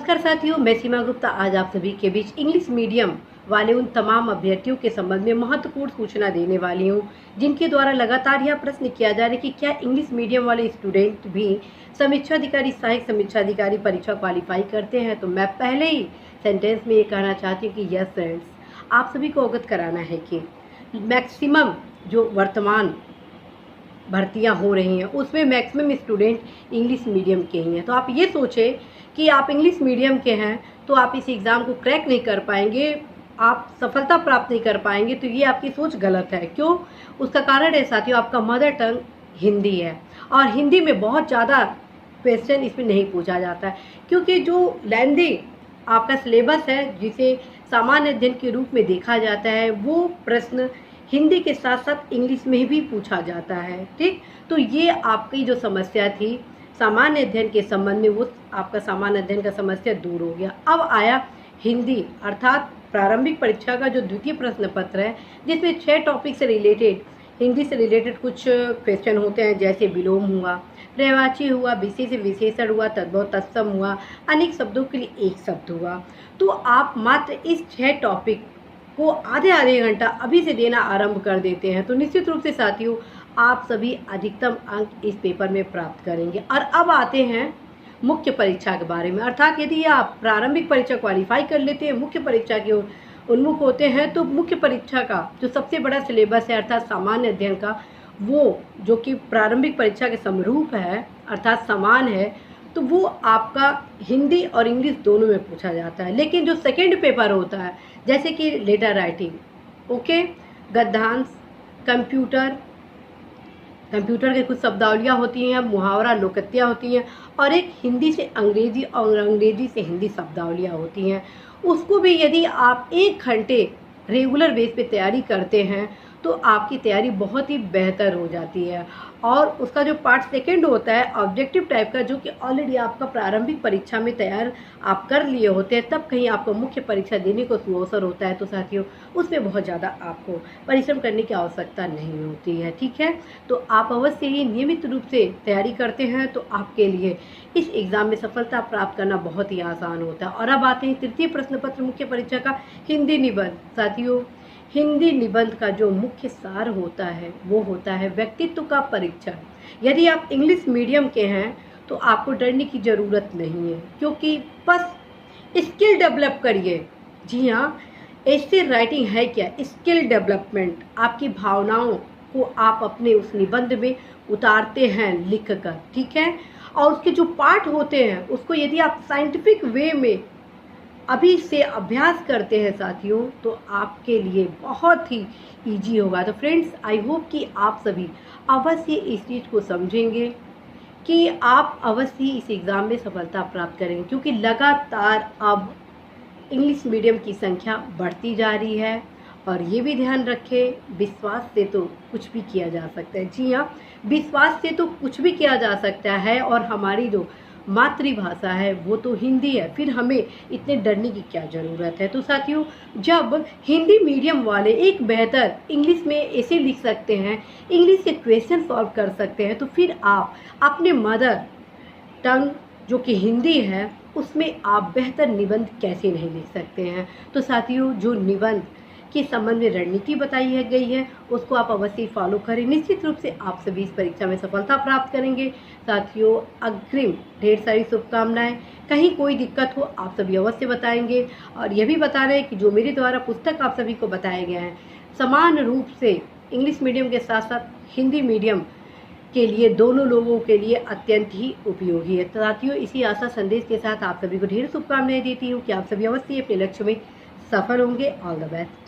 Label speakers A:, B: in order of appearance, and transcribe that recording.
A: नमस्कार साथियों, मैं सीमा गुप्ता आज आप सभी के बीच इंग्लिश मीडियम वाले उन तमाम अभ्यर्थियों के संबंध में महत्वपूर्ण सूचना देने वाली हूं, जिनके द्वारा लगातार यह प्रश्न किया जा रहा है कि क्या इंग्लिश मीडियम वाले स्टूडेंट भी समीक्षा अधिकारी, सहायक समीक्षा अधिकारी परीक्षा क्वालिफाई करते हैं। तो मैं पहले ही सेंटेंस में ये कहना चाहती हूँ कि यस फ्रेंड्स, आप सभी को अवगत कराना है कि मैक्सिमम जो वर्तमान भर्तियां हो रही हैं उसमें मैक्सिमम स्टूडेंट इंग्लिश मीडियम के ही हैं। तो आप ये सोचें कि आप इंग्लिश मीडियम के हैं तो आप इस एग्ज़ाम को क्रैक नहीं कर पाएंगे, आप सफलता प्राप्त नहीं कर पाएंगे, तो ये आपकी सोच गलत है। क्यों? उसका कारण है साथियों, आपका मदर टंग हिंदी है और हिंदी में बहुत ज़्यादा क्वेश्चन इसमें नहीं पूछा जाता है, क्योंकि जो लेंदी आपका सिलेबस है जिसे सामान्य अध्ययन के रूप में देखा जाता है, वो प्रश्न हिंदी के साथ साथ इंग्लिश में भी पूछा जाता है। ठीक, तो ये आपकी जो समस्या थी सामान्य अध्ययन के संबंध में, वो आपका सामान्य अध्ययन का समस्या दूर हो गया। अब आया हिंदी, अर्थात प्रारंभिक परीक्षा का जो द्वितीय प्रश्न पत्र है, जिसमें 6 टॉपिक से रिलेटेड, हिंदी से रिलेटेड कुछ क्वेश्चन होते हैं, जैसे विलोम हुआ, पर्यायवाची हुआ, विशेष से विशेषण हुआ, तद्भव तत्सम हुआ, अनेक शब्दों के लिए एक शब्द हुआ। तो आप मात्र इस 6 टॉपिक को आधे घंटा अभी से देना आरंभ कर देते हैं तो निश्चित रूप से साथियों आप सभी अधिकतम अंक इस पेपर में प्राप्त करेंगे। और अब आते हैं मुख्य परीक्षा के बारे में, अर्थात यदि आप प्रारंभिक परीक्षा क्वालिफाई कर लेते हैं, मुख्य परीक्षा के उन्मुख होते हैं, तो मुख्य परीक्षा का जो सबसे बड़ा सिलेबस है अर्थात सामान्य अध्ययन का, वो जो कि प्रारंभिक परीक्षा के समरूप है अर्थात समान है, तो वो आपका हिंदी और इंग्लिश दोनों में पूछा जाता है। लेकिन जो सेकेंड पेपर होता है, जैसे कि लेटर राइटिंग, ओके, गद्यांश, कंप्यूटर के कुछ शब्दावलियाँ होती हैं, मुहावरा, लोकोक्तियाँ होती हैं, और एक हिंदी से अंग्रेजी और अंग्रेजी से हिंदी शब्दावलियाँ होती हैं। उसको भी यदि आप 1 घंटे रेगुलर बेस पे तैयारी करते हैं तो आपकी तैयारी बहुत ही बेहतर हो जाती है। और उसका जो पार्ट सेकंड होता है ऑब्जेक्टिव टाइप का, जो कि ऑलरेडी आपका प्रारंभिक परीक्षा में तैयार आप कर लिए होते हैं, तब कहीं आपको मुख्य परीक्षा देने को सुअवसर होता है, तो साथियों उसमें बहुत ज़्यादा आपको परिश्रम करने की आवश्यकता नहीं होती है। ठीक है, तो आप अवश्य ही नियमित रूप से तैयारी करते हैं तो आपके लिए इस एग्ज़ाम में सफलता प्राप्त करना बहुत ही आसान होता है। और अब आते हैं तृतीय प्रश्न पत्र मुख्य परीक्षा का हिंदी निबंध। साथियों, हिंदी निबंध का जो मुख्य सार होता है वो होता है व्यक्तित्व का परीक्षण। यदि आप इंग्लिश मीडियम के हैं तो आपको डरने की ज़रूरत नहीं है, क्योंकि बस स्किल डेवलप करिए। जी हाँ, ऐसे राइटिंग है क्या? Skill development. आपकी भावनाओं को आप अपने उस निबंध में उतारते हैं लिख कर, ठीक है, और उसके जो पार्ट होते हैं उसको यदि आप साइंटिफिक वे में अभी से अभ्यास करते हैं साथियों, तो आपके लिए बहुत ही इजी होगा। तो फ्रेंड्स, आई होप कि आप सभी अवश्य इस चीज़ को समझेंगे कि आप अवश्य इस एग्ज़ाम में सफलता प्राप्त करेंगे, क्योंकि लगातार अब इंग्लिश मीडियम की संख्या बढ़ती जा रही है। और ये भी ध्यान रखें, विश्वास से तो कुछ भी किया जा सकता है। जी हाँ, विश्वास से तो कुछ भी किया जा सकता है, और हमारी जो मातृभाषा है वो तो हिंदी है, फिर हमें इतने डरने की क्या ज़रूरत है। तो साथियों, जब हिंदी मीडियम वाले एक बेहतर इंग्लिश में ऐसे लिख सकते हैं, इंग्लिश के क्वेश्चन सॉल्व कर सकते हैं, तो फिर आप अपने मदर टंग जो कि हिंदी है उसमें आप बेहतर निबंध कैसे नहीं लिख सकते हैं। तो साथियों, जो निबंध के संबंध में रणनीति बताई गई है उसको आप अवश्य फॉलो करें। निश्चित रूप से आप सभी इस परीक्षा में सफलता प्राप्त करेंगे। साथियों, अग्रिम ढेर सारी शुभकामनाएं। कहीं कोई दिक्कत हो आप सभी अवश्य बताएंगे। और यह भी बता रहे हैं कि जो मेरे द्वारा पुस्तक आप सभी को बताए गए हैं, समान रूप से इंग्लिश मीडियम के साथ साथ हिंदी मीडियम के लिए, दोनों लोगों के लिए अत्यंत ही उपयोगी है। साथियों, इसी आशा संदेश के साथ आप सभी को ढेर शुभकामनाएं देती हूँ कि आप सभी अवश्य अपने लक्ष्य में सफल होंगे। All the best.